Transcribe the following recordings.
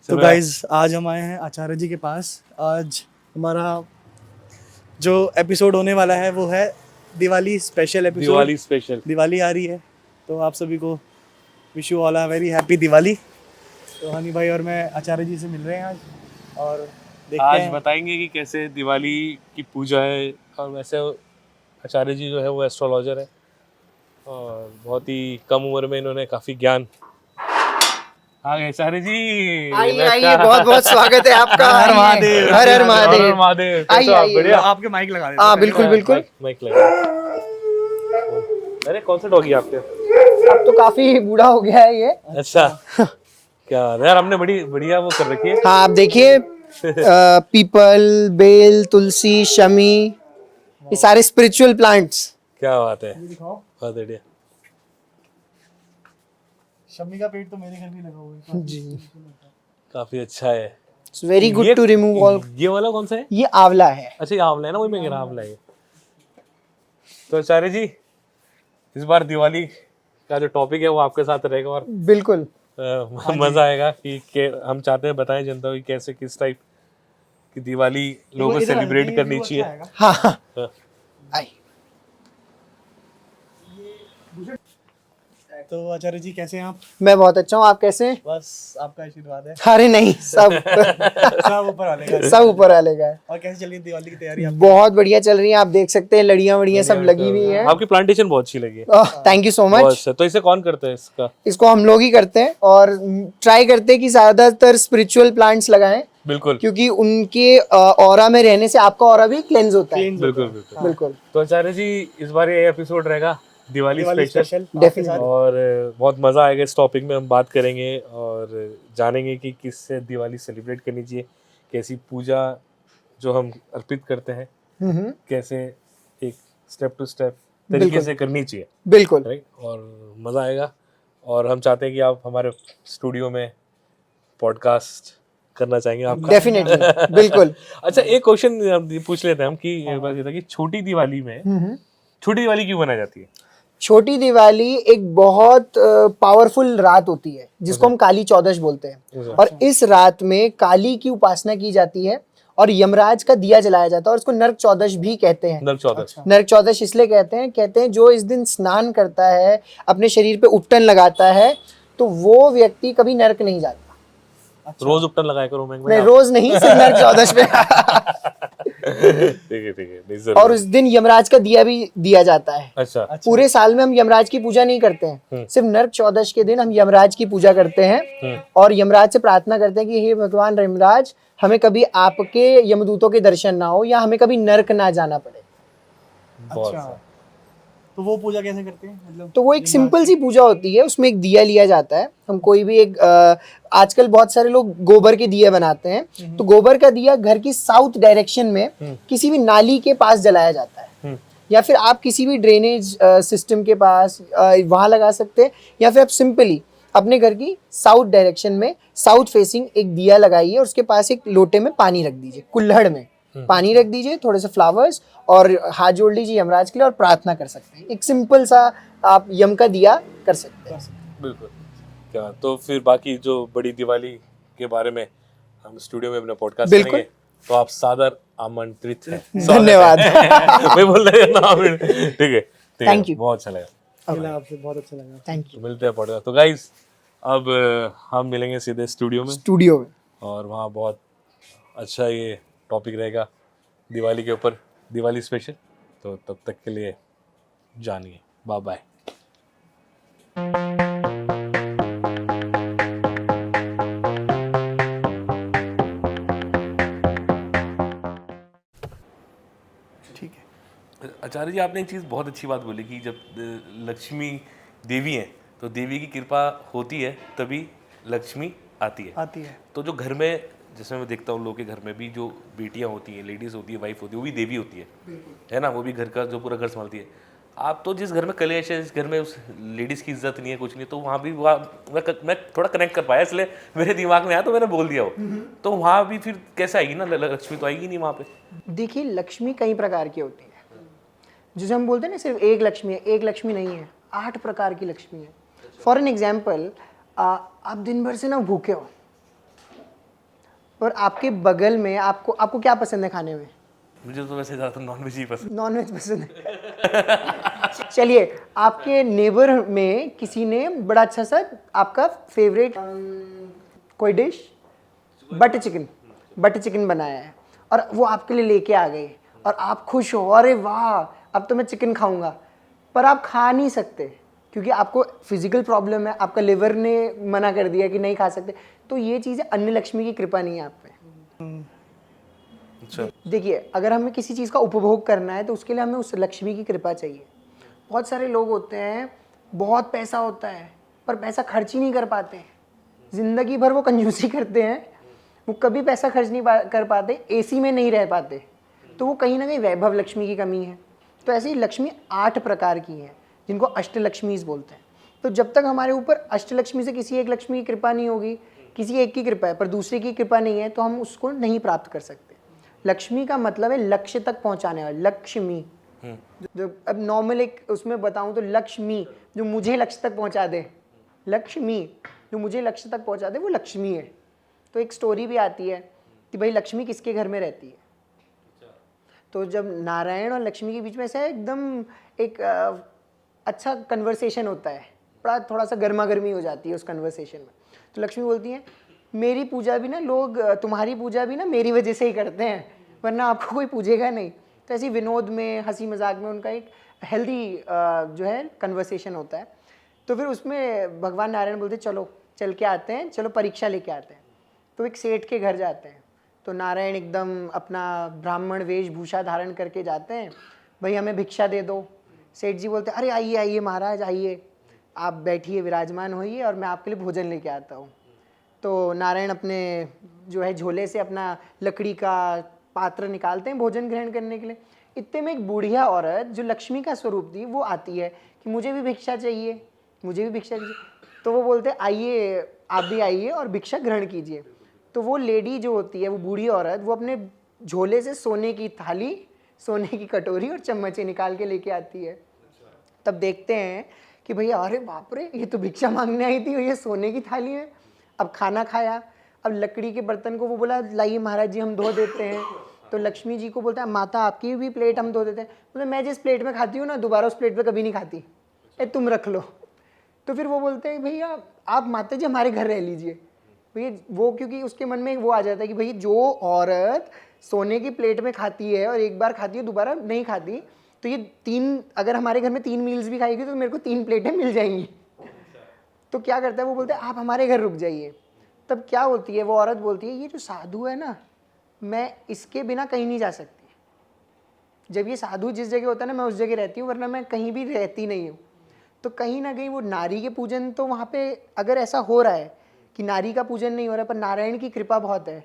तो गाइज आज हम आए हैं आचार्य जी के पास। आज हमारा जो एपिसोड होने वाला है वो है Diwali special episode. Diwali special, Diwali आ रही है तो आप सभी को wish you all a very happy Diwali. तो हनी भाई और मैं आचार्य जी से मिल रहे हैं आज और देखते आज हैं। बताएंगे कि कैसे दिवाली की पूजा है। और वैसे आचार्य जी जो है वो एस्ट्रोलॉजर है और बहुत ही कम उम्र में इन्होंने काफी ज्ञान। आ गए आचार्य जी। आइए आइए, बहुत बहुत स्वागत है आपका। हर हर महादेव। हर हर महादेव। हर महादेव। कैसे आइए, हो आप? आइए। बढ़िया। आपके माइक लगा देते हाँ बिल्कुल बिल्कुल। माइक लगा। अरे कौन सा डॉगी है आपके? अब तो काफी बूढ़ा हो गया है ये। अच्छा क्या यार, हमने बड़ी बढ़िया वो कर रखी है। हाँ आप देखिए, पीपल, बेल, तुलसी, शमी, ये सारे स्पिरिचुअल प्लांट्स। क्या बात है, दिखाओ। बहुत बढ़िया। शम्मी का पेट तो मेरे घर भी लगा हुआ है जी, काफी अच्छा है। It's very good to remove all. ये वाला कौन सा है? ये आंवला है। अच्छा ये आंवला है ना, वही मैं कह रहा आंवला है। तो आचार्य जी इस बार दिवाली का जो टॉपिक है वो आपके साथ रहेगा और बिल्कुल मजा आएगा कि हम चाहते हैं बताएं जनता को कि कैसे किस टाइप की दिवाली लोगों को सेलिब्रेट करनी चाहिए। हाँ हाँ। हाँ। आई तो आचार्य जी कैसे हैं आप? मैं बहुत अच्छा हूँ, आप कैसे हैं? बस आपका आशीर्वाद है। अरे नहीं, सब सब ऊपर वाले का। सब ऊपर वाले का है। और कैसे चल रही है दिवाली की तैयारी? बहुत बढ़िया चल रही है, आप देख सकते हैं लड़ियां वड़ियां सब लगी हुई हैं। आपकी प्लांटेशन बहुत अच्छी लगी है। थैंक यू सो बहुत मच। अच्छा। तो इसे कौन करता है इसका? इसको हम लोग ही करते हैं और ट्राई करते हैं कि ज्यादातर स्पिरिचुअल प्लांट्स लगाएं, बिल्कुल क्योंकि उनके ऑरा में रहने से आपका ऑरा भी क्लेंज होता है। बिल्कुल बिल्कुल। बिल्कुल तो आचार्य जी इस बार ये एपिसोड रहेगा दिवाली स्पेशल डेफिनेटली। और बहुत मज़ा आएगा। इस टॉपिक में हम बात करेंगे और जानेंगे कि किससे दिवाली सेलिब्रेट करनी चाहिए, कैसी पूजा जो हम अर्पित करते हैं कैसे एक स्टेप टू स्टेप तरीके से करनी चाहिए, बिल्कुल राइट। और मज़ा आएगा और हम चाहते हैं कि आप हमारे स्टूडियो में पॉडकास्ट करना चाहेंगे आपका। डेफिनेटली बिल्कुल। अच्छा एक क्वेश्चन पूछ लेते हैं हम कि ये बात ये था कि छोटी दिवाली में छोटी दिवाली क्यों बनाई जाती है? छोटी दिवाली एक बहुत पावरफुल रात होती है जिसको हम काली चौदश बोलते हैं, और इस रात में काली की उपासना की जाती है और यमराज का दिया जलाया जाता है और उसको नरक चौदश भी कहते हैं। नरक चौदश। नरक चौदश इसलिए कहते हैं जो इस दिन स्नान करता है, अपने शरीर पे उपटन लगाता है, तो वो व्यक्ति कभी नरक नहीं जाता। रोज उपटन लगाया करो। मैं नहीं, रोज नहीं, सिर्फ नरक चौदश पे। ठीक है नहीं जरूर। और उस दिन यमराज का दिया भी दिया जाता है। अच्छा पूरे साल में हम यमराज की पूजा नहीं करते हैं, सिर्फ नरक चौदश के दिन हम यमराज की पूजा करते हैं और यमराज से प्रार्थना करते हैं कि हे भगवान यमराज, हमें कभी आपके यमदूतों के दर्शन ना हो या हमें कभी नरक ना जाना पड़े। बहुत अच्छा, तो वो पूजा कैसे करते हैं? मतलब तो वो एक सिंपल सी पूजा होती है, उसमें एक दिया लिया जाता है। हम कोई भी एक आजकल बहुत सारे लोग गोबर के दिए बनाते हैं, तो गोबर का दिया घर की साउथ डायरेक्शन में किसी भी नाली के पास जलाया जाता है, या फिर आप किसी भी ड्रेनेज सिस्टम के पास वहां लगा सकते हैं, या फिर आप सिंपली अपने घर की साउथ डायरेक्शन में साउथ फेसिंग एक दिया लगाइए और उसके पास एक लोटे में पानी रख दीजिए, कुल्हड़ में पानी रख दीजिए, थोड़े से फ्लावर्स, और हाथ जोड़ लीजिए यमराज के लिए और प्रार्थना कर सकते हैं। एक सिंपल सा आप यम का दिया कर सकते हैं। बिल्कुल। क्या तो फिर बाकी जो बड़ी दिवाली के बारे में हम स्टूडियो में अपना पॉडकास्ट बिल्कुल। करेंगे, तो आप सादर आमंत्रित हैं। धन्यवाद। मैं बोल रहा हूँ ठीक है। Thank you. बहुत अच्छा लगा। मिला आपसे, बहुत अच्छा लगा। Thank you. तो मिलते हैं पॉडकास्ट। तो गाइस अब हम मिलेंगे सीधे स्टूडियो में और वहाँ बहुत अच्छा ये टॉपिक रहेगा दिवाली के ऊपर, दिवाली स्पेशल। तो तब तक के लिए जानिए, बाय बाय। ठीक है। आचार्य जी आपने एक चीज़ बहुत अच्छी बात बोली कि जब लक्ष्मी देवी हैं तो देवी की कृपा होती है तभी लक्ष्मी आती है। तो जो घर में, जैसे मैं देखता हूँ लोगों के घर में भी जो बेटियां होती हैं, लेडीज़ होती है, वाइफ होती है, वो भी देवी होती है ना, वो भी घर का जो पूरा घर संभालती है। आप तो जिस घर में कलेश है, जिस घर में उस लेडीज़ की इज्जत नहीं है, कुछ नहीं, तो वहाँ भी मैं थोड़ा कनेक्ट कर पाया, इसलिए मेरे दिमाग में आया तो मैंने बोल दिया वो। तो वहाँ भी फिर कैसे आएगी ना, लक्ष्मी तो आएगी नहीं वहाँ पे। देखिए, लक्ष्मी कई प्रकार की होती है। जिसे हम बोलते हैं ना सिर्फ एक लक्ष्मी है, एक लक्ष्मी नहीं है, 8 प्रकार की लक्ष्मी है। फॉर एन एग्जाम्पल, आप दिन भर से ना भूखे हो, और आपके बगल में आपको आपको क्या पसंद है खाने में? मुझे तो वैसे ज़्यादातर नॉनवेज ही पसंद नॉन वेज पसंद है। चलिए, आपके नेबर में किसी ने बड़ा अच्छा सा आपका फेवरेट कोई डिश बटर चिकन बनाया है और वो आपके लिए लेके आ गए और आप खुश हो, अरे वाह अब तो मैं चिकन खाऊंगा, पर आप खा नहीं सकते क्योंकि आपको फिजिकल प्रॉब्लम है, आपका लिवर ने मना कर दिया कि नहीं खा सकते। तो ये चीज़ अन्न लक्ष्मी की कृपा नहीं है आप पे। अच्छा। देखिए, अगर हमें किसी चीज़ का उपभोग करना है तो उसके लिए हमें उस लक्ष्मी की कृपा चाहिए। बहुत सारे लोग होते हैं, बहुत पैसा होता है पर पैसा खर्च ही नहीं कर पाते, ज़िंदगी भर वो कंजूसी करते हैं, वो कभी पैसा खर्च नहीं कर पाते, एसी में नहीं रह पाते, तो वो कहीं ना कहीं वैभव लक्ष्मी की कमी है। तो ऐसे ही लक्ष्मी 8 प्रकार की हैं जिनको अष्टलक्ष्मीज बोलते हैं। तो जब तक हमारे ऊपर अष्टलक्ष्मी से किसी एक लक्ष्मी की कृपा नहीं होगी, किसी एक की कृपा है पर दूसरे की कृपा नहीं है, तो हम उसको नहीं प्राप्त कर सकते। लक्ष्मी का मतलब है लक्ष्य तक पहुंचाने वाली, लक्ष्मी। जो अब नॉर्मल एक उसमें बताऊं तो लक्ष्मी जो मुझे लक्ष्य तक पहुंचा दे, लक्ष्मी जो मुझे लक्ष्य तक पहुंचा दे वो लक्ष्मी है। तो एक स्टोरी भी आती है कि भाई लक्ष्मी किसके घर में रहती है। तो जब नारायण और लक्ष्मी के बीच में ऐसा एकदम एक अच्छा कन्वर्सेशन होता है, बड़ा थोड़ा सा गर्मा गर्मी हो जाती है उस कन्वर्सेशन में। तो लक्ष्मी बोलती है मेरी पूजा भी ना लोग, तुम्हारी पूजा भी ना मेरी वजह से ही करते हैं, वरना आपको कोई पूजेगा नहीं। तो ऐसी विनोद में, हंसी मजाक में उनका एक हेल्दी जो है कन्वर्सेशन होता है। तो फिर उसमें भगवान नारायण बोलते चलो चल के आते हैं, चलो परीक्षा लेके आते हैं। तो एक सेठ के घर जाते हैं, तो नारायण एकदम अपना ब्राह्मण वेशभूषा धारण करके जाते हैं, भाई हमें भिक्षा दे दो। सेठ जी बोलते अरे आइए आइए महाराज आइए, आप बैठिए विराजमान होइए और मैं आपके लिए भोजन लेके आता हूँ। तो नारायण अपने जो है झोले से अपना लकड़ी का पात्र निकालते हैं भोजन ग्रहण करने के लिए। इतने में एक बूढ़िया औरत जो लक्ष्मी का स्वरूप थी वो आती है कि मुझे भी भिक्षा चाहिए, मुझे भी भिक्षा चाहिए। तो वो बोलते आइए आप भी आइए और भिक्षा ग्रहण कीजिए। तो वो लेडी जो होती है, वो बूढ़ी औरत, वो अपने झोले से सोने की थाली, सोने की कटोरी और चम्मचे निकाल के लेके आती है। तब देखते हैं कि भैया अरे बाप रे, ये तो भिक्षा मांगने आई थी और ये सोने की थाली है। अब खाना खाया, अब लकड़ी के बर्तन को वो बोला लाइए महाराज जी हम धो देते हैं। तो लक्ष्मी जी को बोलता है माता आपकी भी प्लेट हम धो देते हैं। बोले मैं जिस प्लेट में खाती हूँ ना दोबारा उस प्लेट पे कभी नहीं खाती, तुम रख लो। तो फिर वो बोलते हैं भैया आप माता जी हमारे घर रह लीजिए। भैया वो क्योंकि उसके मन में वो आ जाता है कि भैया जो औरत सोने की प्लेट में खाती है और एक बार खाती है दोबारा नहीं खाती, तो ये 3 अगर हमारे घर में 3 मील्स भी खाएगी तो मेरे को 3 प्लेटें मिल जाएंगी। तो क्या करता है वो बोलते हैं आप हमारे घर रुक जाइए। तब क्या होती है वो औरत बोलती है ये जो साधु है ना, मैं इसके बिना कहीं नहीं जा सकती। जब ये साधु जिस जगह होता है ना मैं उस जगह रहती हूँ, वरना मैं कहीं भी रहती नहीं हूँ। तो कहीं ना कहीं वो नारी के पूजन, तो वहाँ पे अगर ऐसा हो रहा है कि नारी का पूजन नहीं हो रहा है पर नारायण की कृपा बहुत है,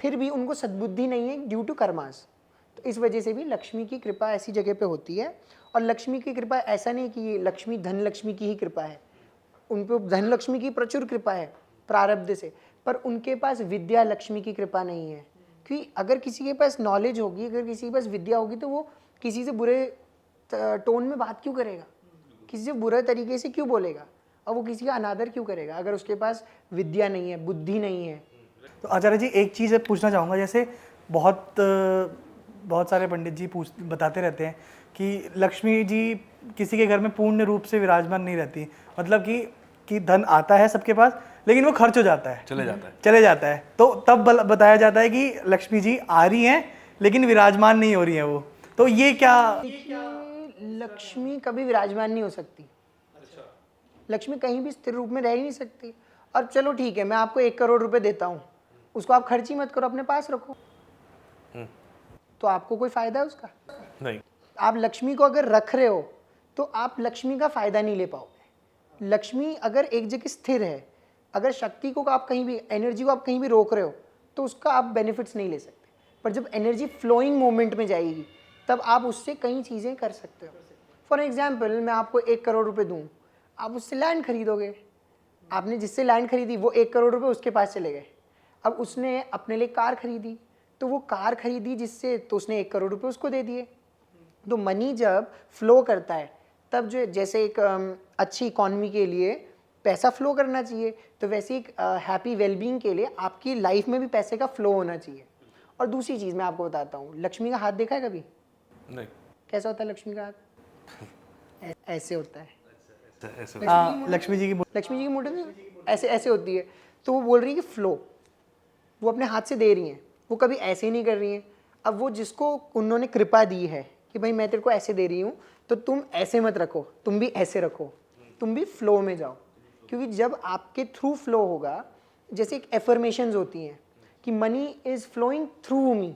फिर भी उनको सद्बुद्धि नहीं है ड्यू टू कर्मास। तो इस वजह से भी लक्ष्मी की कृपा ऐसी जगह पे होती है। और लक्ष्मी की कृपा ऐसा नहीं कि लक्ष्मी धन लक्ष्मी की ही कृपा है, उन पर धन लक्ष्मी की प्रचुर कृपा है प्रारब्ध से, पर उनके पास विद्या लक्ष्मी की कृपा नहीं है। क्योंकि अगर किसी के पास नॉलेज होगी, अगर किसी के पास विद्या होगी, तो वो किसी से बुरे टोन में बात क्यों करेगा, किसी से बुरे तरीके से क्यों बोलेगा, और वो किसी का अनादर क्यों करेगा अगर उसके पास विद्या नहीं है, बुद्धि नहीं है। तो आचार्य जी एक चीज़ पूछना चाहूँगा, जैसे बहुत सारे पंडित जी बताते रहते हैं कि लक्ष्मी जी किसी के घर में पूर्ण रूप से विराजमान नहीं रहती, मतलब कि धन आता है सबके पास लेकिन वो खर्च हो जाता है, चले जाता है। तो तब बताया जाता है कि लक्ष्मी जी आ रही हैं लेकिन विराजमान नहीं हो रही हैं वो, तो ये क्या? लक्ष्मी कभी विराजमान नहीं हो सकती। लक्ष्मी कहीं भी स्थिर रूप में रह ही नहीं सकती। और चलो ठीक है, मैं आपको 1 करोड़ रुपए देता हूँ, उसको आप खर्च ही मत करो, अपने पास रखो, तो आपको कोई फायदा है उसका? नहीं। आप लक्ष्मी को अगर रख रहे हो तो आप लक्ष्मी का फायदा नहीं ले पाओगे। लक्ष्मी अगर एक जगह स्थिर है, अगर शक्ति को आप कहीं भी, एनर्जी को आप कहीं भी रोक रहे हो, तो उसका आप बेनिफिट्स नहीं ले सकते। पर जब एनर्जी फ्लोइंग मोमेंट में जाएगी तब आप उससे कई चीज़ें कर सकते हो। फॉर एग्जाम्पल, मैं आपको 1 करोड़ रुपए दूँ, आप उससे लैंड खरीदोगे, आपने जिससे लैंड खरीदी वो 1 करोड़ रुपए उसके पास चले गए। अब उसने अपने लिए कार खरीदी, तो वो कार खरीदी जिससे, तो उसने 1 करोड़ रुपए उसको दे दिए। तो मनी जब फ्लो करता है तब जो जैसे एक अच्छी इकॉनमी के लिए पैसा फ्लो करना चाहिए, तो वैसे एक हैप्पी वेलबींग के लिए आपकी लाइफ में भी पैसे का फ्लो होना चाहिए। और दूसरी चीज़ मैं आपको बताता हूँ, लक्ष्मी का हाथ देखा है कभी? नहीं। कैसा होता है लक्ष्मी का हाथ? ऐसे होता है। ऐसे हाँ, लक्ष्मी जी की मूर्ति ऐसे ऐसे होती है। तो वो बोल रही है कि फ्लो, वो अपने हाथ से दे रही हैं, वो कभी ऐसे ही नहीं कर रही हैं। अब वो जिसको उन्होंने कृपा दी है कि भाई मैं तेरे को ऐसे दे रही हूँ, तो तुम ऐसे मत रखो, तुम भी ऐसे रखो, तुम भी फ्लो में जाओ। क्योंकि जब आपके थ्रू फ्लो होगा, जैसे एक एफर्मेशंस होती हैं कि money is flowing through me,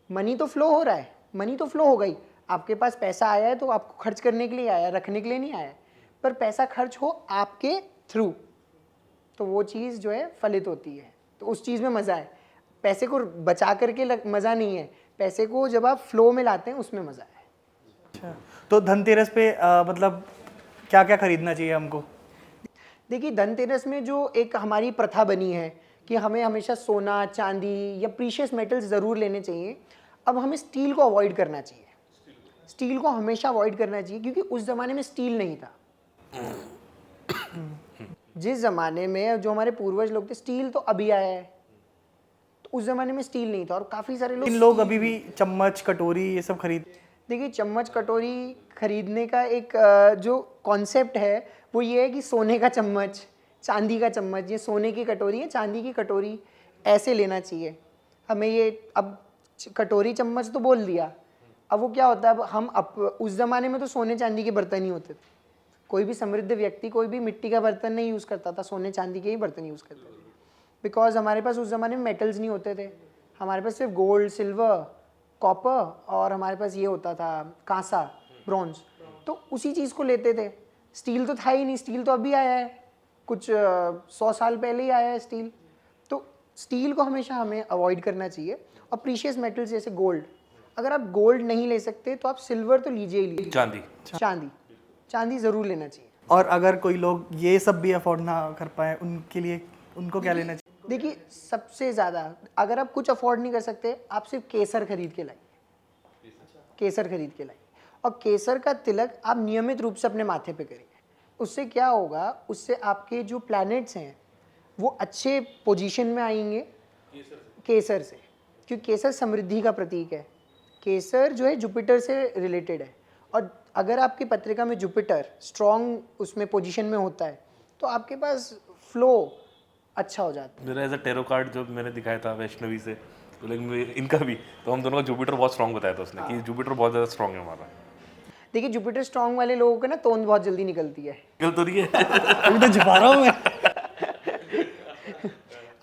money तो फ्लो हो रहा है, मनी तो फ्लो हो गई, आपके पास पैसा आया है तो आपको खर्च करने के लिए आया, रखने के लिए नहीं आया, पर पैसा खर्च हो आपके थ्रू, तो वो चीज़ जो है फलित होती है। तो उस चीज़ में मज़ा है। पैसे को बचा करके मज़ा नहीं है, पैसे को जब आप फ्लो में लाते हैं उसमें मज़ा है। अच्छा, तो धनतेरस पे मतलब क्या क्या खरीदना चाहिए हमको? देखिए, धनतेरस में जो एक हमारी प्रथा बनी है कि हमें हमेशा सोना, चांदी या प्रीशियस मेटल्स ज़रूर लेने चाहिए। अब हमें स्टील को अवॉइड करना चाहिए, स्टील को हमेशा अवॉइड करना चाहिए, क्योंकि उस ज़माने में स्टील नहीं था। जिस ज़माने में जो हमारे पूर्वज लोग थे, स्टील तो अभी आया है, तो उस ज़माने में स्टील नहीं था। और काफ़ी सारे लोग अभी भी चम्मच, कटोरी ये सब खरीद। देखिए, चम्मच कटोरी खरीदने का एक जो कॉन्सेप्ट है वो ये है कि सोने का चम्मच, चांदी का चम्मच, ये सोने की कटोरी है, चांदी की कटोरी, ऐसे लेना चाहिए हमें। ये अब कटोरी चम्मच तो बोल दिया, अब वो क्या होता है, अब हम उस ज़माने में तो सोने चांदी के बर्तन ही होते थे। कोई भी समृद्ध व्यक्ति कोई भी मिट्टी का बर्तन नहीं यूज़ करता था, सोने चांदी के ही बर्तन यूज़ करते थे। बिकॉज हमारे पास उस ज़माने में मेटल्स नहीं होते थे, हमारे पास सिर्फ गोल्ड, सिल्वर, कॉपर और हमारे पास ये होता था कांसा, ब्रॉन्ज, तो उसी चीज़ को लेते थे। स्टील तो था ही नहीं, स्टील तो अभी आया है, कुछ 100 साल पहले ही आया है स्टील। तो स्टील को हमेशा हमें अवॉइड करना चाहिए। और प्रीशियस मेटल्स जैसे गोल्ड, अगर आप गोल्ड नहीं ले सकते तो आप सिल्वर तो लीजिए ही लीजिए, चांदी ज़रूर लेना चाहिए। और अगर कोई लोग ये सब भी अफोर्ड ना कर पाए, उनके लिए उनको क्या लेना चाहिए? देखिए, सबसे ज़्यादा अगर आप कुछ अफोर्ड नहीं कर सकते, आप सिर्फ केसर खरीद के लाइए, केसर खरीद के लाइए। और केसर का तिलक आप नियमित रूप से अपने माथे पे करिए। उससे क्या होगा, उससे आपके जो प्लैनेट्स हैं वो अच्छे पोजीशन में आएंगे केसर से, क्योंकि केसर समृद्धि का प्रतीक है। केसर जो है जुपिटर से रिलेटेड है, और अगर आपकी पत्रिका में जुपिटर स्ट्रॉन्ग उसमें पोजीशन में होता है तो आपके पास फ्लो अच्छा हो जाता है। मेरा एज अ टेरो कार्ड जो मैंने दिखाया था वैष्णवी से, तो लेकिन इनका भी, तो हम दोनों का जुपिटर बहुत स्ट्रॉन्ग बताया था उसने कि जुपिटर बहुत ज़्यादा स्ट्रॉन्ग है हमारा। देखिए, जुपिटर स्ट्रॉन्ग वाले लोगों को ना तोंद बहुत जल्दी निकलती है। निकल तो रही है। अभी तो छुपा रहा हूँ मैं।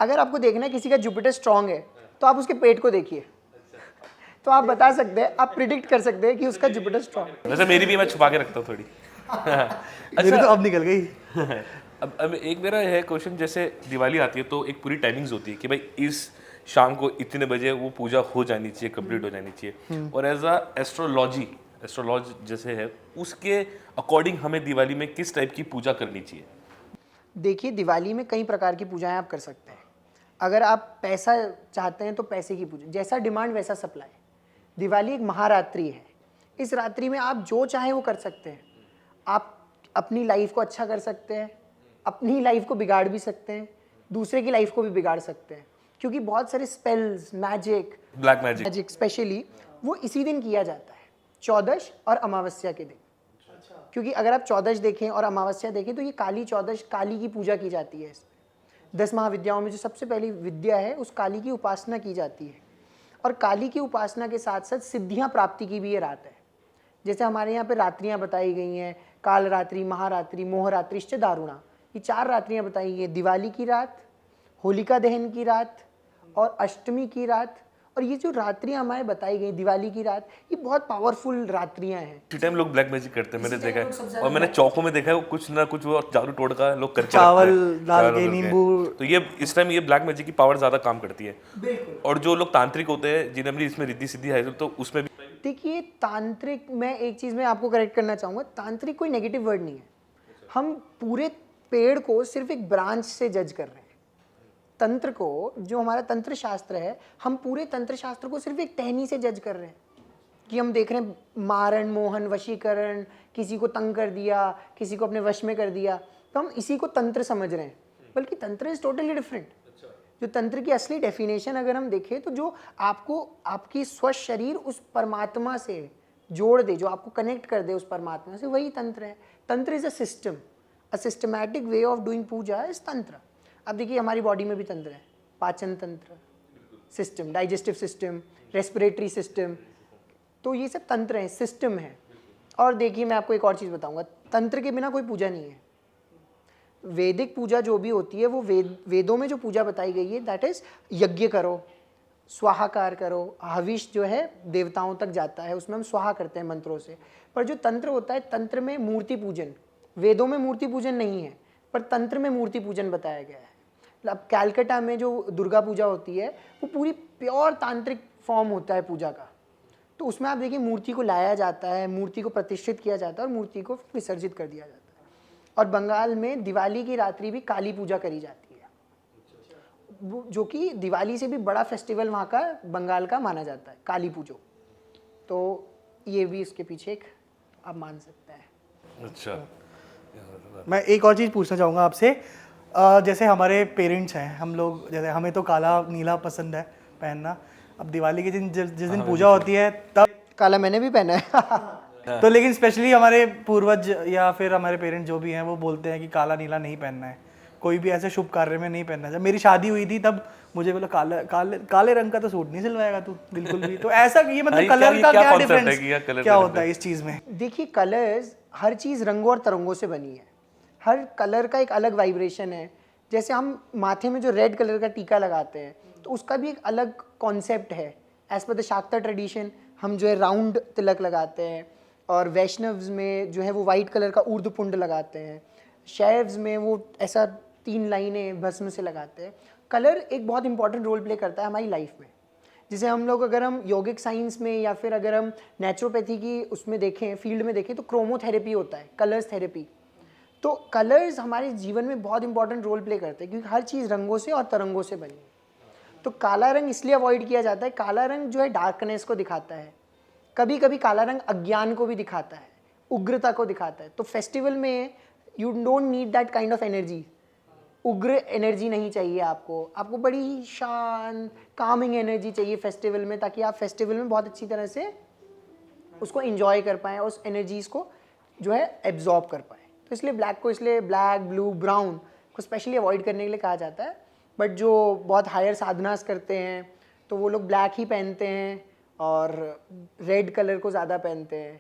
अगर आपको देखना है किसी का जुपिटर स्ट्रॉन्ग है तो आप उसके पेट को देखिए, तो आप बता सकते हैं, आप प्रिडिक्ट कर सकते हैं कि उसका जुपिटर स्ट्रॉन्ग है। वैसे मेरी भी मैं छुपा के रखता हूँ थोड़ी। मेरी तो अब निकल गई। अब एक मेरा है क्वेश्चन, जैसे दिवाली आती है तो एक पूरी टाइमिंग्स होती है कि भाई इस शाम को इतने बजे वो पूजा हो जानी चाहिए, कंप्लीट हो जानी चाहिए, और एज अ एस्ट्रोलॉजी जैसे है उसके अकॉर्डिंग हमें दिवाली में किस टाइप की पूजा करनी चाहिए? देखिए, दिवाली में कई प्रकार की पूजाएं आप कर सकते हैं। अगर आप पैसा चाहते हैं तो पैसे की पूजा, जैसा डिमांड वैसा सप्लाई। दिवाली एक महारात्रि है, इस रात्रि में आप जो चाहें वो कर सकते हैं। आप अपनी लाइफ को अच्छा कर सकते हैं, अपनी लाइफ को बिगाड़ भी सकते हैं, दूसरे की लाइफ को भी बिगाड़ सकते हैं, क्योंकि बहुत सारे spells, magic, black magic specially वो इसी दिन किया जाता है, चौदश और अमावस्या के दिन। क्योंकि अगर आप चौदश देखें और अमावस्या देखें तो ये काली चौदश, काली की पूजा की जाती है। 10 महाविद्याओं में जो सबसे पहली विद्या है उस काली की उपासना की जाती है। और काली की उपासना के साथ साथ सिद्धियां प्राप्ति की भी ये रात है। जैसे हमारे यहाँ पे रात्रियाँ बताई गई हैं, काल रात्रि, महारात्रि, मोहरात्रिश्च दारुणा, ये 4 रात्रियाँ बताई गई हैं। दिवाली की रात, होलिका दहन की रात और अष्टमी की रात। और ये जो रात्रियाँ हमारे बताई गई, दिवाली की रात, ये बहुत पावरफुल रात्रियाँ हैं। इसी टाइम लोग ब्लैक मैजिक करते हैं, मैंने देखा है, और मैंने चौकों में देखा है कुछ ना कुछ वो जादू टोटका लोग करके चावल रखते हैं, डाल के, नींबू। तो ये इस टाइम ये ब्लैक मैजिक की पावर ज़्यादा काम करती है। और जो लोग तांत्रिक होते हैं जिन्हें भी इसमें रिद्धि सिद्धि है तो उसमें भी। देखिए, तांत्रिक, मैं एक चीज़ में आपको करेक्ट करना चाहूँगा, तांत्रिक कोई नेगेटिव वर्ड नहीं है। हम पूरे पेड़ को सिर्फ एक ब्रांच से जज कर रहे हैं। तंत्र को, जो हमारा तंत्र शास्त्र है, हम पूरे तंत्र शास्त्र को सिर्फ एक टहनी से जज कर रहे हैं कि हम देख रहे हैं मारण, मोहन, वशीकरण, किसी को तंग कर दिया, किसी को अपने वश में कर दिया, तो हम इसी को तंत्र समझ रहे हैं, बल्कि तंत्र इज टोटली डिफरेंट। जो तंत्र की असली डेफिनेशन अगर हम देखें तो जो आपको आपकी स्वस्थ शरीर उस परमात्मा से जोड़ दे, जो आपको कनेक्ट कर दे उस परमात्मा से, वही तंत्र है। Tantra is a system, a systematic way of doing puja is tantra. अब देखिए हमारी बॉडी में भी तंत्र है, पाचन तंत्र system, digestive system, respiratory system, तो ये सब तंत्र है, सिस्टम है। और देखिए मैं आपको एक और चीज़ बताऊंगा, तंत्र के बिना कोई पूजा नहीं है। वैदिक पूजा जो भी होती है वो वेदों में जो पूजा बताई गई है दैट इज यज्ञ करो, स्वाहाकार करो, हविष जो है देवताओं तक जाता है, उसमें हम स्वाहा करते हैं मंत्रों से। पर जो तंत्र होता है, तंत्र में मूर्ति पूजन, वेदों में मूर्ति पूजन नहीं है पर तंत्र में मूर्ति पूजन बताया गया है। अब कैलकाटा में जो दुर्गा पूजा होती है वो पूरी प्योर तांत्रिक फॉर्म होता है पूजा का, तो उसमें आप देखिए मूर्ति को लाया जाता है, मूर्ति को प्रतिष्ठित किया जाता है और मूर्ति को विसर्जित कर दिया जाता है। और बंगाल में दिवाली की रात्रि भी काली पूजा करी जाती है, जो कि दिवाली से भी बड़ा फेस्टिवल वहाँ का बंगाल का माना जाता है, काली पूजो। तो ये भी इसके पीछे एक आप मान सकते हैं। अच्छा, मैं एक और चीज़ पूछना चाहूँगा आपसे। जैसे हमारे पेरेंट्स हैं, हम लोग, जैसे हमें तो काला नीला पसंद है पहनना। अब दिवाली के दिन जिस दिन पूजा होती है तब काला मैंने भी पहना है। तो लेकिन स्पेशली हमारे पूर्वज या फिर हमारे पेरेंट्स जो भी हैं वो बोलते हैं कि काला नीला नहीं पहनना है, कोई भी ऐसे शुभ कार्य में नहीं पहनना। जब मेरी शादी हुई थी तब मुझे बोला काले रंग का तो सूट नहीं सिलवाएगा तू बिल्कुल भी। तो ऐसा ये मतलब कलर का क्या डिफरेंस क्या होता है इस चीज़ में? देखिए कलर्स, हर चीज़ रंगों और तरंगों से बनी है, हर कलर का एक अलग वाइब्रेशन है। जैसे हम माथे में जो रेड कलर का टीका लगाते हैं तो उसका भी एक अलग कॉन्सेप्ट है। As per the Shakta tradition हम जो है राउंड तिलक लगाते हैं, और वैष्णव्स में जो है वो वाइट कलर का ऊर्ध्वपुंड लगाते हैं, शैव्स में वो ऐसा 3 लाइनें भस्म से लगाते हैं। कलर एक बहुत इंपॉर्टेंट रोल प्ले करता है हमारी लाइफ में। जैसे हम लोग अगर हम योगिक साइंस में या फिर अगर हम नेचुरोपैथी की उसमें देखें, फील्ड में देखें, तो क्रोमोथेरेपी होता है, कलर्स थेरेपी। तो कलर्स हमारे जीवन में बहुत इंपॉर्टेंट रोल प्ले करते हैं क्योंकि हर चीज़ रंगों से और तरंगों से बनी है। तो काला रंग इसलिए अवॉइड किया जाता है, काला रंग जो है डार्कनेस को दिखाता है, कभी कभी काला रंग अज्ञान को भी दिखाता है, उग्रता को दिखाता है। तो फेस्टिवल में you don't need that kind of energy, उग्र एनर्जी नहीं चाहिए आपको, आपको बड़ी शांत कामिंग एनर्जी चाहिए फेस्टिवल में, ताकि आप फेस्टिवल में बहुत अच्छी तरह से उसको एंजॉय कर पाएँ, उस एनर्जीज को जो है एब्जॉर्ब कर पाएँ। तो इसलिए ब्लैक को, इसलिए ब्लैक, ब्लू, ब्राउन को स्पेशली अवॉइड करने के लिए कहा जाता है। बट जो बहुत हायर साधनास करते हैं तो वो लोग ब्लैक ही पहनते हैं और रेड कलर को ज़्यादा पहनते हैं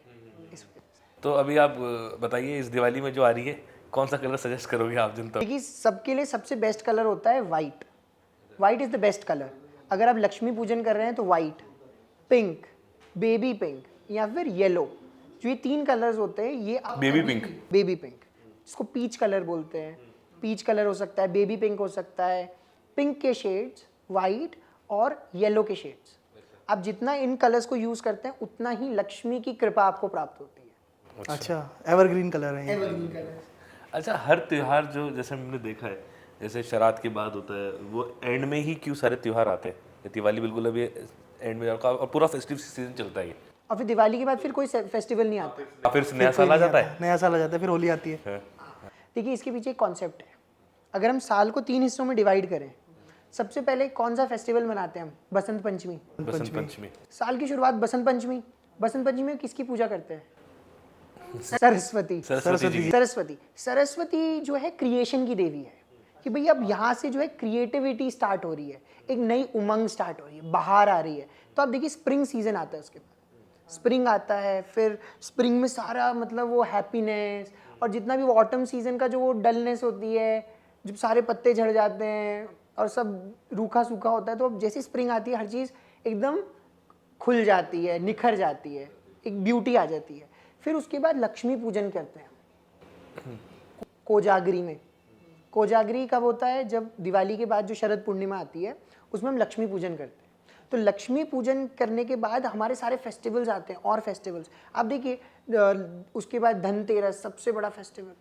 इस वजह से। तो अभी आप बताइए, इस दिवाली में जो आ रही है कौन सा कलर सजेस्ट करोगे आप जनता? देखिए सबके लिए सबसे बेस्ट कलर होता है white. White is the best colour. अगर आप लक्ष्मी पूजन कर रहे हैं तो वाइट, पिंक, बेबी पिंक या फिर येलो, जो ये 3 कलर्स होते हैं ये बेबी पिंक, बेबी पिंक, इसको पीच कलर बोलते हैं। पीच कलर हो सकता है, बेबी पिंक हो सकता है, पिंक के शेड्स, वाइट और येलो के शेड्स। आप जितना इन कलर्स को यूज करते हैं उतना ही लक्ष्मी की कृपा आपको प्राप्त होती है। अच्छा, एवरग्रीन कलर है ये। Evergreen colour. अच्छा, हर त्योहार जो जैसे हमने देखा है, जैसे श्राद्ध के बाद होता है वो एंड में ही क्यों सारे त्योहार आते हैं? दिवाली बिल्कुल अभी एंड में और पूरा फेस्टिव सीजन चलता है, और फिर दिवाली के बाद फिर कोई फेस्टिवल नहीं आता, फिर नया साल आ जाता है। नया साल आ जाता है, फिर होली आती है। देखिए इसके पीछे एक कॉन्सेप्ट है। अगर हम साल को 3 हिस्सों में डिवाइड करें, सबसे पहले कौन सा फेस्टिवल मनाते हैं हम? बसंत पंचमी। बसंत पंचमी, साल की शुरुआत बसंत पंचमी। बसंत पंचमी में किसकी पूजा करते हैं? सरस्वती। सरस्वती जो है क्रिएशन की देवी है, कि भाई अब यहाँ से जो है क्रिएटिविटी स्टार्ट हो रही है, एक नई उमंग स्टार्ट हो रही है, बाहर आ रही है। तो आप देखिए स्प्रिंग सीजन आता है, उसके बाद स्प्रिंग आता है, फिर स्प्रिंग में सारा मतलब वो हैप्पीनेस, और जितना भी वो ऑटम सीजन का जो वो डलनेस होती है, जब सारे पत्ते झड़ जाते हैं और सब रूखा सूखा होता है, तो अब जैसे स्प्रिंग आती है हर चीज़ एकदम खुल जाती है, निखर जाती है, एक ब्यूटी आ जाती है। फिर उसके बाद लक्ष्मी पूजन करते हैं कोजागरी में। कोजागरी कब होता है? जब दिवाली के बाद जो शरद पूर्णिमा आती है उसमें हम लक्ष्मी पूजन करते हैं। तो लक्ष्मी पूजन करने के बाद हमारे सारे फेस्टिवल्स आते हैं, और फेस्टिवल्स आप देखिए, उसके बाद धनतेरस सबसे बड़ा फेस्टिवल,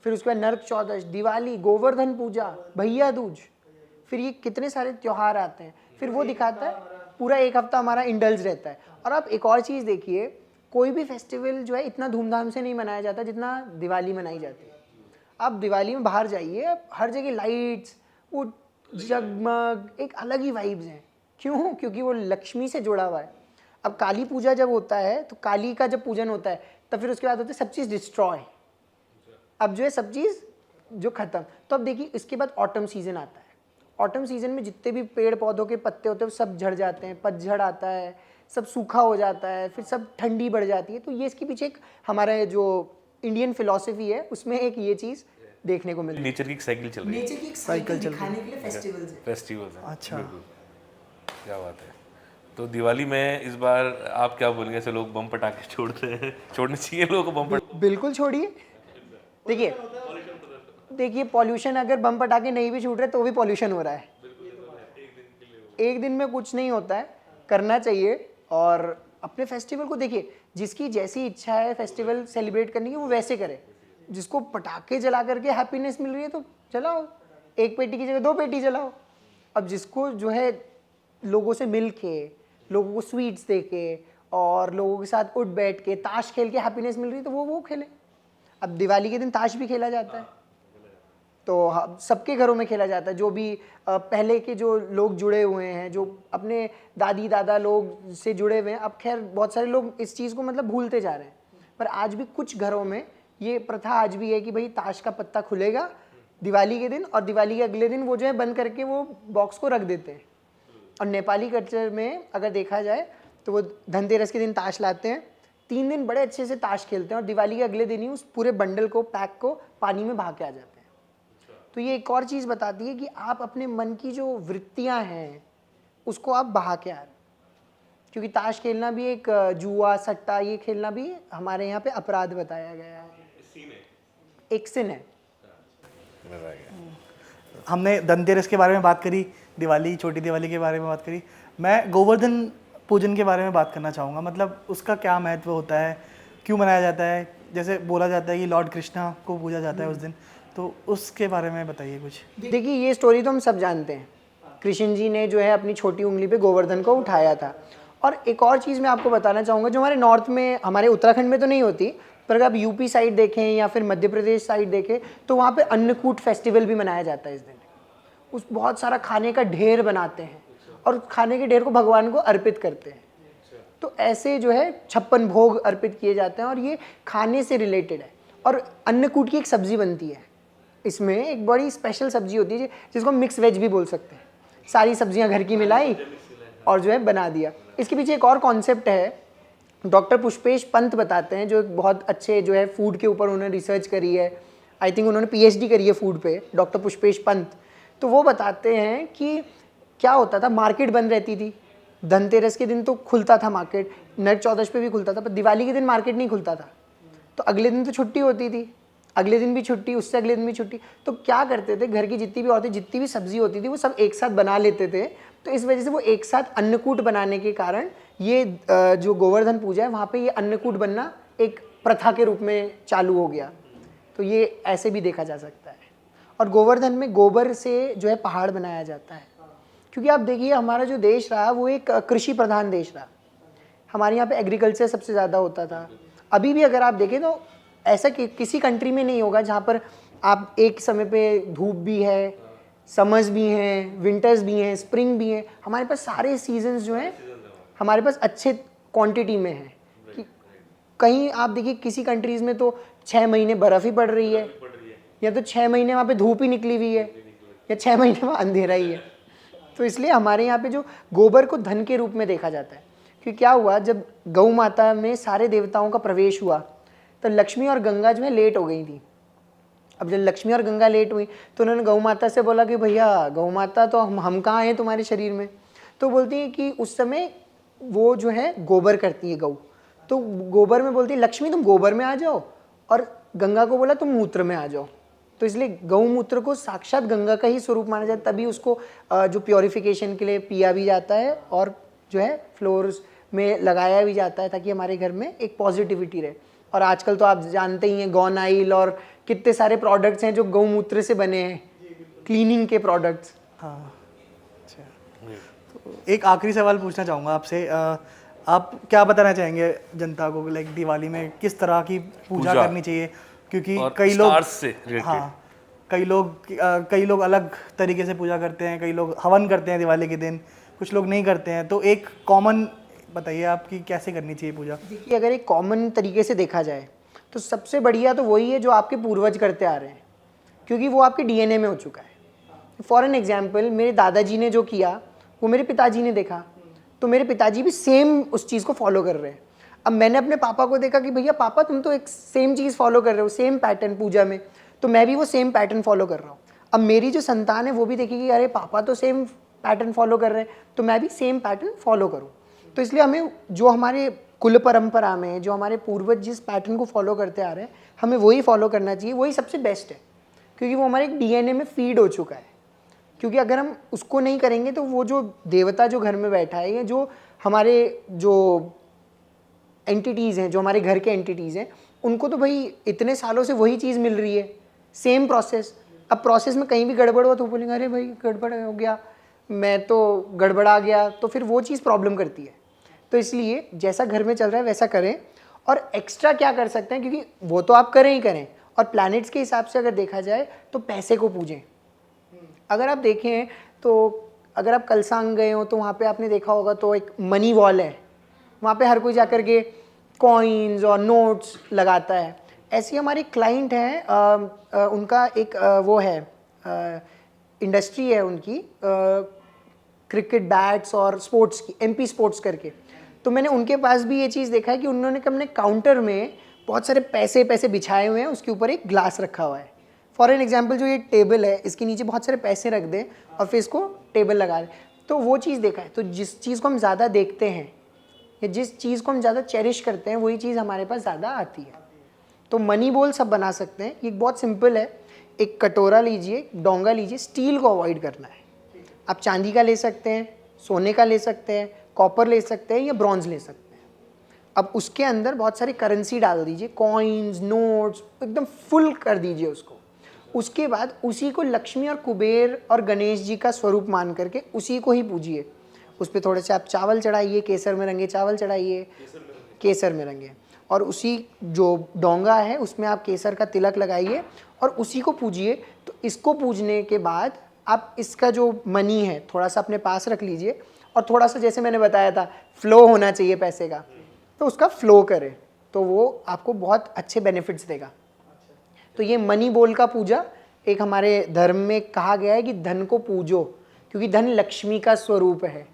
फिर उसके बाद नरक चौदश, दिवाली, गोवर्धन पूजा, भैया दूज, फिर ये कितने सारे त्यौहार आते हैं। फिर वो दिखाता है पूरा एक हफ्ता हमारा इंडल्ज रहता है। और आप एक और चीज़ देखिए, कोई भी फेस्टिवल जो है इतना धूमधाम से नहीं मनाया जाता जितना दिवाली मनाई जाती है। आप दिवाली में बाहर जाइए, हर जगह लाइट्स, वो जगमग, एक अलग ही वाइब्स हैं। क्यों? क्योंकि वो लक्ष्मी से जुड़ा हुआ है। अब काली पूजा जब होता है तो काली का जब पूजन होता है तब फिर उसके बाद होता है सब चीज़ डिस्ट्रॉय। अब जो है सब चीज़ जो खत्म। तो अब देखिए इसके बाद ऑटम सीजन आता है। ऑटम सीजन में जितने भी पेड़ पौधों के पत्ते होते हैं वो सब झड़ जाते हैं, पतझड़ आता है, सब सूखा हो जाता है, फिर सब ठंडी बढ़ जाती है। तो ये इसके पीछे एक हमारा जो इंडियन फिलॉसफी है उसमें एक ये चीज़ देखने को मिलती है। नेचर की एक साइकिल चल रही है। नेचर की एक साइकिल दिखाने के लिए फेस्टिवल्स है। फेस्टिवल्स हैं। अच्छा। बिल्कुल। क्या बात है। तो दिवाली में इस बार आप क्या बोलेंगे? ऐसे लोग बम पटाखे छोड़ते हैं, छोड़ने चाहिए लोगों को बम पटाखे? बिल्कुल छोड़िए। देखिए पॉल्यूशन, अगर बम पटाखे नहीं भी छूट रहे तो भी पॉल्यूशन हो रहा है। एक दिन में कुछ नहीं होता है, करना चाहिए। और अपने फेस्टिवल को देखिए, जिसकी जैसी इच्छा है फेस्टिवल सेलिब्रेट करने की वो वैसे करे। जिसको पटाखे जला करके हैप्पीनेस मिल रही है तो चलाओ, एक पेटी की जगह 2 पेटी जलाओ। अब जिसको जो है लोगों से मिल के, लोगों को स्वीट्स दे के और लोगों के साथ उठ बैठ के ताश खेल के हैप्पीनेस मिल रही है तो वो खेले। अब दिवाली के दिन ताश भी खेला जाता है, तो सबके घरों में खेला जाता है। जो भी पहले के जो लोग जुड़े हुए हैं, जो अपने दादी दादा लोग से जुड़े हुए हैं, अब खैर बहुत सारे लोग इस चीज़ को मतलब भूलते जा रहे हैं, पर आज भी कुछ घरों में ये प्रथा आज भी है कि भाई ताश का पत्ता खुलेगा दिवाली के दिन और दिवाली के अगले दिन वो जो है बंद करके वो बॉक्स को रख देते हैं। और नेपाली कल्चर में अगर देखा जाए तो वो धनतेरस के दिन ताश लाते हैं, 3 दिन बड़े अच्छे से ताश खेलते हैं और दिवाली के अगले दिन ही उस पूरे बंडल को, पैक को पानी में बहा के आ जाते हैं। तो ये एक और चीज़ बताती है कि आप अपने मन की जो वृत्तियाँ हैं उसको आप बहा के आ रहे हैं। क्योंकि ताश खेलना भी एक जुआ सट्टा ये खेलना भी हमारे यहाँ पे अपराध बताया गया है, एक सिन है। हमने धनतेरस के बारे में बात करी, दिवाली, छोटी दिवाली के बारे में बात करी। मैं गोवर्धन पूजन के बारे में बात करना चाहूँगा। मतलब उसका क्या महत्व होता है, क्यों मनाया जाता है? जैसे बोला जाता है कि लॉर्ड कृष्णा को पूजा जाता है उस दिन, तो उसके बारे में बताइए कुछ। देखिए ये स्टोरी तो हम सब जानते हैं, कृष्ण जी ने जो है अपनी छोटी उंगली पे गोवर्धन को उठाया था। और एक और चीज़ मैं आपको बताना चाहूँगा जो हमारे नॉर्थ में, हमारे उत्तराखंड में तो नहीं होती, पर अगर आप यूपी साइड देखें या फिर मध्य प्रदेश साइड देखें तो वहाँ पे अन्नकूट फेस्टिवल भी मनाया जाता है इस दिन। उस बहुत सारा खाने का ढेर बनाते हैं और खाने के ढेर को भगवान को अर्पित करते हैं। तो ऐसे जो है 56 भोग अर्पित किए जाते हैं और ये खाने से रिलेटेड है। और अन्नकूट की एक सब्जी बनती है, इसमें एक बड़ी स्पेशल सब्जी होती है जिसको मिक्स वेज भी बोल सकते हैं। सारी सब्जियां घर की मिलाई और जो है बना दिया। इसके पीछे एक और कॉन्सेप्ट है, डॉक्टर पुष्पेश पंत बताते हैं, जो एक बहुत अच्छे जो है फूड के ऊपर उन्होंने रिसर्च करी है। आई थिंक उन्होंने PhD करी है फूड पे, डॉक्टर पुष्पेश पंत। तो वो बताते हैं कि क्या होता था, मार्केट बंद रहती थी। धनतेरस के दिन तो खुलता था मार्केट, नरक चौदश पे भी खुलता था, पर दिवाली के दिन मार्केट नहीं खुलता था। तो अगले दिन तो छुट्टी होती थी, अगले दिन भी छुट्टी, उससे अगले दिन भी छुट्टी। तो क्या करते थे, घर की जितनी भी औरतें, जितनी भी सब्जी होती थी वो सब एक साथ बना लेते थे। तो इस वजह से वो एक साथ अन्नकूट बनाने के कारण ये जो गोवर्धन पूजा है वहाँ पे ये अन्नकूट बनना एक प्रथा के रूप में चालू हो गया। तो ये ऐसे भी देखा जा सकता है। और गोवर्धन में गोबर से जो है पहाड़ बनाया जाता है, क्योंकि आप देखिए हमारा जो देश रहा वो एक कृषि प्रधान देश रहा। हमारे यहाँ पे एग्रीकल्चर सबसे ज़्यादा होता था। अभी भी अगर आप देखें तो ऐसा किसी कंट्री में नहीं होगा जहाँ पर आप एक समय पे धूप भी है, समर्स भी हैं, विंटर्स भी हैं, स्प्रिंग भी हैं। हमारे पास सारे सीजन्स जो हैं हमारे पास अच्छे क्वांटिटी में हैं। कि कहीं आप देखिए किसी कंट्रीज़ में तो 6 महीने बर्फ़ ही पड़ रही है, या तो 6 महीने वहाँ पे धूप ही निकली हुई है, या 6 महीने वहाँ अंधेरा ही है। तो इसलिए हमारे यहाँ पे जो गोबर को धन के रूप में देखा जाता है। क्योंकि क्या हुआ, जब गौ माता में सारे देवताओं का प्रवेश हुआ तो लक्ष्मी और गंगा जो है लेट हो गई थी। अब जब लक्ष्मी और गंगा लेट हुई तो उन्होंने गौ माता से बोला कि भैया गौ माता तो हम कहाँ हैं तुम्हारे शरीर में। तो बोलती है कि उस समय वो जो है गोबर करती है गौ, तो गोबर में बोलती है लक्ष्मी तुम गोबर में आ जाओ, और गंगा को बोला तुम मूत्र में आ जाओ। तो इसलिए गौमूत्र को साक्षात गंगा का ही स्वरूप माना जाता है, तभी उसको जो प्योरिफिकेशन के लिए पिया भी जाता है और जो है फ्लोर्स में लगाया भी जाता है, ताकि हमारे घर में एक पॉजिटिविटी रहे। और आजकल तो आप जानते ही हैं गॉन ऑयल और कितने सारे प्रोडक्ट्स हैं जो गौमूत्र से बने हैं, क्लीनिंग के प्रोडक्ट्स। हाँ, अच्छा। तो एक आखिरी सवाल पूछना चाहूँगा आपसे। आप क्या बताना चाहेंगे जनता को, लाइक दिवाली में किस तरह की पूजा करनी चाहिए, क्योंकि और कई लोग stars से related। हाँ, कई लोग अलग तरीके से पूजा करते हैं, कई लोग हवन करते हैं दिवाली के दिन, कुछ लोग नहीं करते हैं। तो एक कॉमन बताइए आपकी कैसे करनी चाहिए पूजा? देखिए, अगर एक कॉमन तरीके से देखा जाए तो सबसे बढ़िया तो वही है जो आपके पूर्वज करते आ रहे हैं, क्योंकि वो आपके डीएनए में हो चुका है। फॉर एन एग्जाम्पल, मेरे दादाजी ने जो किया वो मेरे पिताजी ने देखा, तो मेरे पिताजी भी सेम उस चीज़ को फॉलो कर रहे हैं। अब मैंने अपने पापा को देखा कि भैया पापा तुम तो एक सेम चीज़ फॉलो कर रहे हो, सेम पैटर्न पूजा में, तो मैं भी वो सेम पैटर्न फॉलो कर रहा हूँ। अब मेरी जो संतान है वो भी देखेगी अरे पापा तो सेम पैटर्न फॉलो कर रहे हैं, तो मैं भी सेम पैटर्न फॉलो करूँ। तो इसलिए हमें जो हमारे कुल परंपरा में जो हमारे पूर्वज जिस पैटर्न को फॉलो करते आ रहे हैं, हमें वही फॉलो करना चाहिए, वही सबसे बेस्ट है, क्योंकि वो हमारे डीएनए में फीड हो चुका है। क्योंकि अगर हम उसको नहीं करेंगे तो वो जो देवता जो घर में बैठा है या जो हमारे जो एंटिटीज़ हैं, जो हमारे घर के एंटिटीज़ हैं, उनको तो भाई इतने सालों से वही चीज़ मिल रही है, सेम प्रोसेस। अब प्रोसेस में कहीं भी गड़बड़ हुआ तो बोलेंगे अरे भाई गड़बड़ हो गया, मैं तो गड़बड़ा गया, तो फिर वो चीज़ प्रॉब्लम करती है। तो इसलिए जैसा घर में चल रहा है वैसा करें, और एक्स्ट्रा क्या कर सकते हैं, क्योंकि वो तो आप करें ही करें, और प्लैनेट्स के हिसाब से अगर देखा जाए तो पैसे को पूजें। अगर आप देखें तो अगर आप कलसांग गए हो तो वहाँ पे आपने देखा होगा तो एक मनी वॉल है, वहाँ पे हर कोई जाकर के कॉइन्स और नोट्स लगाता है। ऐसी हमारी क्लाइंट हैं, उनका एक वो है इंडस्ट्री है उनकी, क्रिकेट बैट्स और स्पोर्ट्स की, एमपी स्पोर्ट्स करके। तो मैंने उनके पास भी ये चीज़ देखा है कि उन्होंने अपने काउंटर में बहुत सारे पैसे बिछाए हुए हैं, उसके ऊपर एक ग्लास रखा हुआ है। फॉर एन एग्जाम्पल, जो ये टेबल है इसके नीचे बहुत सारे पैसे रख दें और फिर इसको टेबल लगा दें, तो वो चीज़ देखा है। तो जिस चीज़ को हम ज़्यादा देखते हैं या जिस चीज़ को हम ज़्यादा चेरिश करते हैं वही चीज़ हमारे पास ज़्यादा आती है। तो मनी बोल सब बना सकते हैं, ये बहुत सिंपल है। एक कटोरा लीजिए, डोंगा लीजिए, स्टील को अवॉइड करना है। आप चांदी का ले सकते हैं, सोने का ले सकते हैं, कॉपर ले सकते हैं या ब्रॉन्ज ले सकते हैं। अब उसके अंदर बहुत सारी करेंसी डाल दीजिए, कॉइन्स, नोट्स, एकदम फुल कर दीजिए उसको। उसके बाद उसी को लक्ष्मी और कुबेर और गणेश जी का स्वरूप मान करके उसी को ही पूजिए। उस पर थोड़े से आप चावल चढ़ाइए, केसर में रंगे चावल चढ़ाइए, केसर में रंगे, और उसी जो डोंगा है उसमें आप केसर का तिलक लगाइए और उसी को पूजिए। तो इसको पूजने के बाद आप इसका जो मनी है थोड़ा सा अपने पास रख लीजिए, और थोड़ा सा जैसे मैंने बताया था फ्लो होना चाहिए पैसे का, तो उसका फ्लो करे, तो वो आपको बहुत अच्छे बेनिफिट्स देगा। तो ये मनी बोल का पूजा एक हमारे धर्म में कहा गया है कि धन को पूजो, क्योंकि धन लक्ष्मी का स्वरूप है।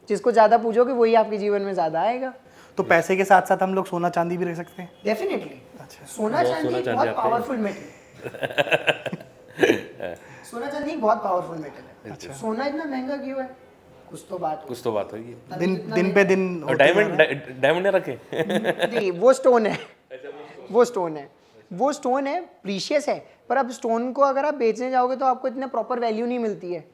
जिसको ज़्यादा पूजोगे वही आपके जीवन में ज़्यादा आएगा। तो पैसे के साथ साथ हम लोग सोना चांदी भी रख सकते हैं? डेफिनेटली। अच्छा, सोना चांदी बहुत पावरफुल मेटल है। सोना चांदी एक बहुत पावरफुल मेटल है। अच्छा, सोना इतना महंगा क्यों है? कुछ तो बात होगी। दिन पे दिन। और डायमंड रखे नहीं, वो स्टोन है, वो स्टोन है, प्रीशियस है, पर अब स्टोन को अगर आप बेचने जाओगे तो आपको इतना प्रॉपर वैल्यू नहीं मिलती है।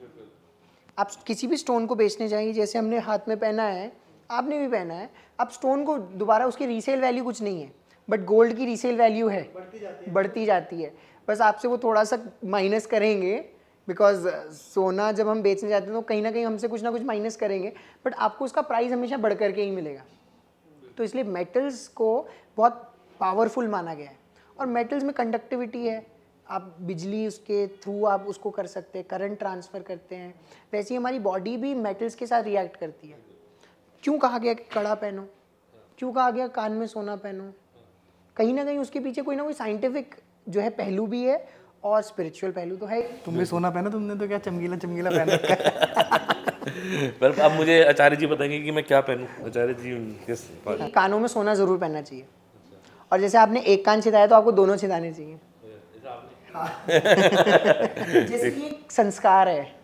आप किसी भी स्टोन को बेचने जाएंगे, जैसे हमने हाथ में पहना है, आपने भी पहना है, आप स्टोन को दोबारा उसकी रीसेल वैल्यू कुछ नहीं है, बट गोल्ड की रीसेल वैल्यू है, बढ़ती जाती है। बस आपसे वो थोड़ा सा माइनस करेंगे, बिकॉज सोना जब हम बेचने जाते हैं तो कहीं ना कहीं हमसे कुछ ना कुछ माइनस करेंगे, बट आपको उसका प्राइस हमेशा बढ़ करके ही मिलेगा। तो इसलिए मेटल्स को बहुत पावरफुल माना गया है, और मेटल्स में कंडक्टिविटी है, आप बिजली उसके थ्रू आप उसको कर सकते हैं, करंट ट्रांसफ़र करते हैं। वैसे ही हमारी बॉडी भी मेटल्स के साथ रिएक्ट करती है। क्यों कहा गया कि कड़ा पहनो, क्यों कहा गया कान में सोना पहनो? कहीं ना कहीं उसके पीछे कोई ना कोई साइंटिफिक जो है पहलू भी है और स्पिरिचुअल पहलू तो है। तुम भी सोना पहना, तुमने तो क्या चमकीला चमकीला पहन रखा है। पर अब मुझे आचार्य जी बताएंगे कि मैं क्या पहनूं। आचार्य जी किस कानों में सोना जरूर पहनना चाहिए, और जैसे आपने एक कान छिदाया तो आपको दोनों छिदाने चाहिए। जैसे ये एक संस्कार है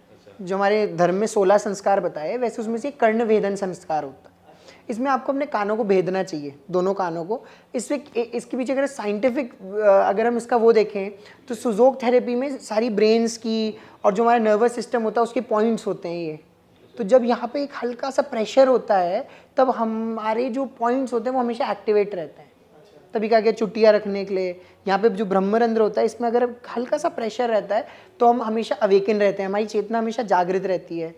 जो हमारे धर्म में 16 संस्कार बताए, वैसे उसमें से कर्ण भेदन संस्कार होता है। इसमें आपको अपने कानों को भेदना चाहिए, दोनों कानों को। इसके पीछे अगर साइंटिफिक अगर हम इसका वो देखें तो सुजोक थेरेपी में सारी ब्रेन्स की और जो हमारा नर्वस सिस्टम होता है उसके पॉइंट्स होते हैं ये। तो जब यहाँ पे एक हल्का सा प्रेशर होता है तब हमारे जो पॉइंट्स होते हैं वो हमेशा एक्टिवेट रहते हैं। तभी कहा गया चुटिया रखने के लिए। यहाँ पे जो ब्रह्मरंध्र होता है इसमें अगर हल्का सा प्रेशर रहता है तो हम हमेशा अवेकन रहते हैं, हमारी चेतना हमेशा जागृत रहती है।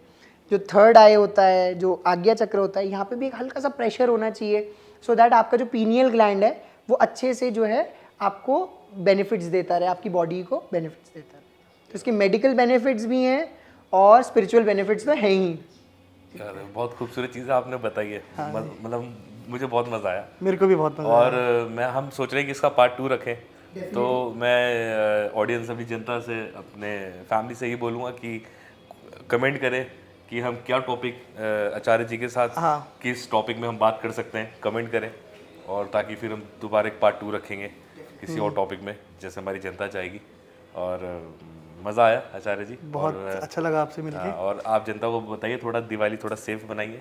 जो थर्ड आई होता है, जो आज्ञा चक्र होता है, यहाँ पे भी एक हल्का सा प्रेशर होना चाहिए, सो दैट आपका जो पीनियल ग्लैंड है वो अच्छे से जो है आपको बेनिफिट्स देता रहे, आपकी बॉडी को बेनिफिट्स देता रहे। तो इसके मेडिकल बेनिफिट्स भी हैं और स्पिरिचुअल बेनिफिट्स तो हैं ही। यार बहुत खूबसूरत चीज़ आपने बताई है, मतलब मुझे बहुत मज़ा आया। मेरे को भी बहुत मजा और हम सोच रहे हैं कि इसका पार्ट 2 रखें, तो मैं ऑडियंस, अपनी जनता से, अपने फैमिली से ही बोलूँगा कि कमेंट करें कि हम क्या टॉपिक आचार्य जी के साथ किस टॉपिक में हम बात कर सकते हैं, कमेंट करें, और ताकि फिर हम दोबारा एक पार्ट 2 रखेंगे किसी और टॉपिक में, जैसे हमारी जनता चाहेगी। और मज़ा आया आचार्य जी, बहुत अच्छा लगा आपसे मिलके। और आप जनता को बताइए थोड़ा दिवाली थोड़ा सेफ बनाइए,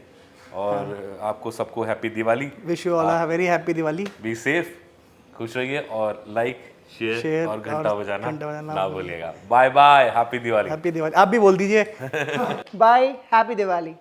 और आपको सबको happy Diwali. Wish you all a very happy Diwali. Be safe, खुश रहिए, और लाइक शेयर और घंटा बजाना ना भूलिएगा। Bye bye, happy Diwali. Happy Diwali. आप भी बोल दीजिए। Bye, happy Diwali.